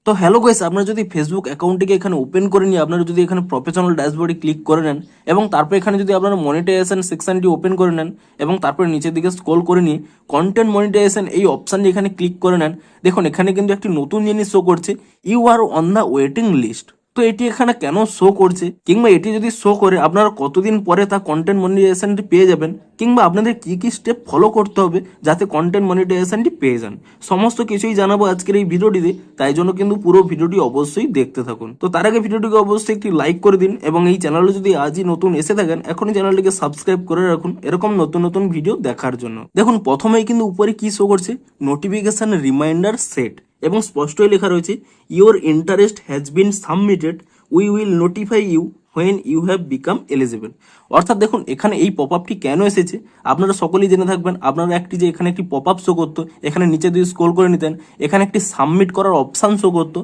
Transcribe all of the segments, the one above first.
তো hello guys, আপনারা যদি ফেসবুক অ্যাকাউন্টটিকে এখানে ওপেন করে নিয়ে আপনারা যদি এখানে প্রফেশনাল ড্যাশবোর্ডে ক্লিক করে নেন এবং তারপর এখানে যদি আপনারা মনিটাইজেশন সেকশনটি ওপেন করে নেন এবং তারপর নিচের দিকে স্ক্রল করে নিয়ে কন্টেন্ট মনিটাইজেশন এই অপশানটি এখানে ক্লিক করে নেন, দেখুন এখানে কিন্তু একটি নতুন জিনিস শো করছে, you are on the waiting list. তো এটি এখানে কেন শো করছে, কিংবা এটি যদি শো করে আপনারা কতদিন পরে তা কন্টেন্ট মনিটাইজেশনটি পেয়ে যাবেন, কিংবা আপনাদের কি কি স্টেপ ফলো করতে হবে যাতে কন্টেন্ট মনিটাইজেশনটি পেয়ে যান, সমস্ত কিছুই জানাবো আজকের এই ভিডিওটিতে। তাই জন্য কিন্তু পুরো ভিডিওটি অবশ্যই দেখতে থাকুন। তো তার আগে ভিডিওটিকে অবশ্যই একটি লাইক করে দিন এবং এই চ্যানেলে যদি আজই নতুন এসে থাকেন এখনই চ্যানেলটিকে সাবস্ক্রাইব করে রাখুন এরকম নতুন নতুন ভিডিও দেখার জন্য। দেখুন প্রথমেই কিন্তু উপরে কি শো করছে, নোটিফিকেশন রিমাইন্ডার সেট, এবং স্পষ্টই লেখা রয়েছে your interest has been submitted, we will notify you when you have become eligible. অর্থাৎ দেখুন এখানে এই পপ আপটি কেন এসেছে আপনারা সকলেই জেনে থাকবেন। আপনারা একটি যে এখানে একটি পপ আপ শো করতো, এখানে নিচে দিয়ে স্ক্রল করে নিতেন, এখানে একটি সাবমিট করার অপশান শো করতো,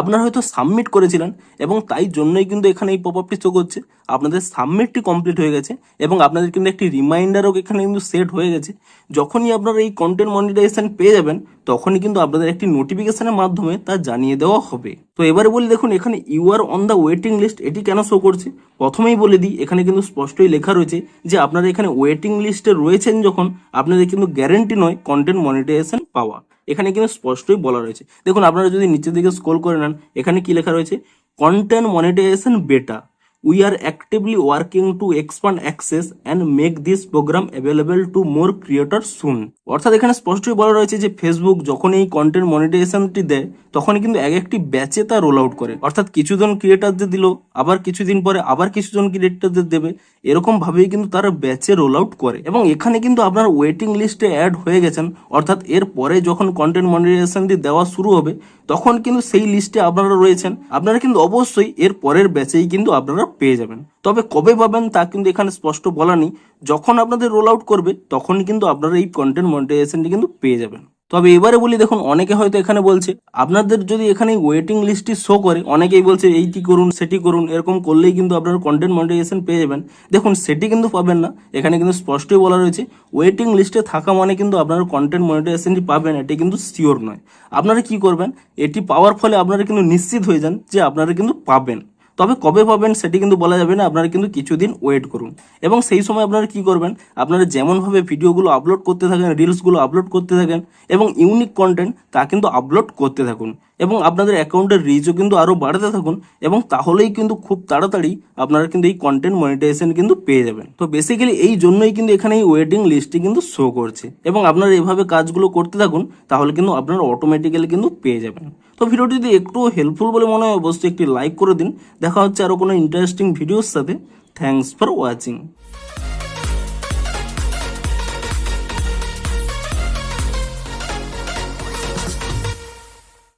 আপনারা হয়তো সাবমিট করেছিলেন এবং তাই জন্যই কিন্তু এখানে এই পপ আপটি শো করছে। আপনাদের সাবমিটটি কমপ্লিট হয়ে গেছে এবং আপনাদের কিন্তু একটি রিমাইন্ডারও এখানে কিন্তু সেট হয়ে গেছে। যখনই আপনারা এই কন্টেন্ট মনিটাইজেশন পেয়ে যাবেন তখনই কিন্তু আপনাদের একটি নোটিফিকেশনের মাধ্যমে তা জানিয়ে দেওয়া হবে। তো এবারে বলি, দেখুন এখানে you are on the waiting list এটি কেন শো করছে। প্রথমেই বলে দিই, এখানে কিন্তু স্পষ্টই লেখা রয়েছে যে আপনারা এখানে ওয়েটিং লিস্টে রয়েছেন যখন আপনাদের কিন্তু গ্যারেন্টি নয় কন্টেন্ট মনিটাইজেশন পাওয়া, এখানে কিন্তু স্পষ্টই বলা রয়েছে। দেখুন আপনারা যদি নিচের দিকে স্ক্রল করে নেন এখানে কি লেখা রয়েছে, কন্টেন্ট মনিটাইজেশন বেটা, we are actively working to expand access and make this program available to more creators soon। অর্থাৎ এখানে স্পষ্টই বলা রয়েছে যে ফেসবুক যখন এই কন্টেন্ট মনিটাইজেশনটি দেয় তখন কিন্তু এক একটি ব্যাচে তা রোল আউট করে, অর্থাৎ কিছুজন ক্রিয়েটারদের দিল, আবার কিছুদিন পরে আবার কিছুজন ক্রিয়েটারদের দেবে, এরকম ভাবেই কিন্তু তারা ব্যাচে রোল আউট করে। এবং এখানে কিন্তু আপনার ওয়েটিং লিস্টে অ্যাড হয়ে গেছেন, অর্থাৎ এর পরে যখন কন্টেন্ট মনিটাইজেশনটি দেওয়া শুরু হবে তখন কিন্তু সেই লিস্টে আপনারা রয়েছেন, আপনারা কিন্তু অবশ্যই এর পরের ব্যাচেই কিন্তু আপনারা পেয়ে যাবেন। তবে কবে পাবেন তা কিন্তু এখানে স্পষ্ট বলা নেই, যখন আপনাদের রোল আউট করবে তখনই কিন্তু আপনারা এই কন্টেন্ট মনিটাইজেশনটি কিন্তু পেয়ে যাবেন। তবে এবারে বলি, দেখুন অনেকে হয়তো এখানে বলছে আপনাদের যদি এখানে ওয়েটিং লিস্টটি শো করে, অনেকেই বলছে এইটি করুন সেটি করুন, এরকম করলেই কিন্তু আপনারা কন্টেন্ট মনিটাইজেশন পেয়ে যাবেন। দেখুন সেটি কিন্তু পাবেন না, এখানে কিন্তু স্পষ্টই বলা রয়েছে ওয়েটিং লিস্টে থাকা মানে কিন্তু আপনারা কন্টেন্ট মনিটাইজেশনটি পাবেন এটি কিন্তু শিওর নয়। আপনারা কি করবেন, এটি পাওয়ার ফলে আপনারা কিন্তু নিশ্চিত হয়ে যান যে আপনারা কিন্তু পাবেন, তবে কবে পাবেন সেটি কিন্তু বলা যাবে না, আপনারা কিন্তু কিছুদিন ওয়েট করুন। এবং সেই সময় আপনারা কি করবেন, আপনারা যেমনভাবে ভিডিওগুলো আপলোড করতে থাকেন, রিলসগুলো আপলোড করতে থাকেন এবং ইউনিক কন্টেন্ট তা কিন্তু আপলোড করতে থাকুন এবং আপনাদের অ্যাকাউন্টের রিচও কিন্তু আরও বাড়াতে থাকুন, এবং তাহলেই কিন্তু খুব তাড়াতাড়ি আপনারা কিন্তু এই কন্টেন্ট মনিটাইজেশন কিন্তু পেয়ে যাবেন। তো বেসিক্যালি এই জন্যই কিন্তু এখানে এই ওয়েটিং লিস্টটি কিন্তু শো করছে, এবং আপনারা এভাবে কাজগুলো করতে থাকুন তাহলে কিন্তু আপনারা অটোমেটিক্যালি কিন্তু পেয়ে যাবেন। তো ভিডিওটি যদি একটু হেল্পফুল বলে মনে হয় অবশ্যই একটি লাইক করে দিন। দেখা হচ্ছে আরও কোনো ইন্টারেস্টিং ভিডিওর সাথে। Thanks for watching.